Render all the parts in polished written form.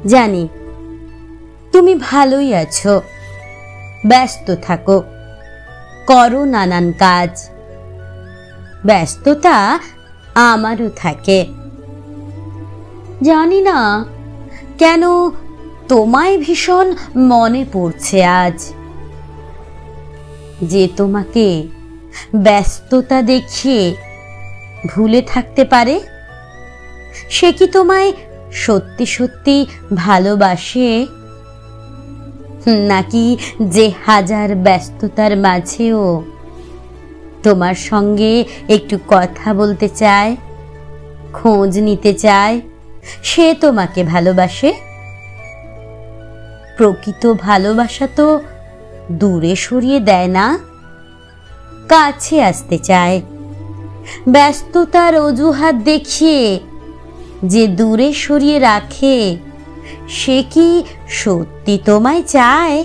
জানি তুমি ভালোই আছো, ব্যস্ত থাকো, করো নানান কাজ। ব্যস্ততা আমারও থাকে। জানি না কেন তোমায় ভীষণ মনে পড়ছে আজ। যে তোমাকে ব্যস্ততা দেখিয়ে ভুলে থাকতে পারে, সে কি তোমায় সত্যি সত্যি ভালোবাসে, নাকি যে হাজার ব্যস্ততার মাঝেও তোমার সঙ্গে একটু কথা বলতে চায়, খোঁজ নিতে চায়, সে তোমাকে ভালোবাসে? প্রকৃত ভালোবাসা তো দূরে সরিয়ে দেয় না, কাছে আসতে চায়। ব্যস্ততার অজুহাত দেখিয়ে যে দূরে সরিয়ে রাখে, সে কি সত্যি তোমায় চায়?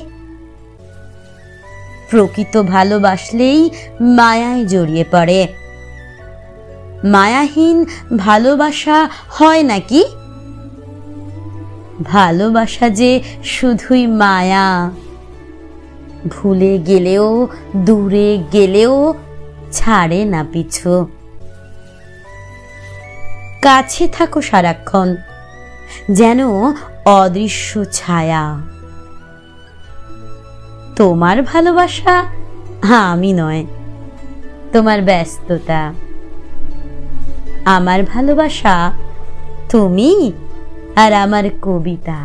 প্রকৃত ভালোবাসলেই মায়ায় জড়িয়ে পড়ে। মায়াহীন ভালোবাসা হয় নাকি? ভালোবাসা যে শুধুই মায়া, ভুলে গেলেও দূরে গেলেও ছাড়ে না পিছু। কাছে থাকো সারাক্ষণ, যেন অদৃশ্য ছায়া। তোমার ভালোবাসা আমি নয়, তোমার ব্যস্ততা। আমার ভালোবাসা তুমি আর আমার কবিতা।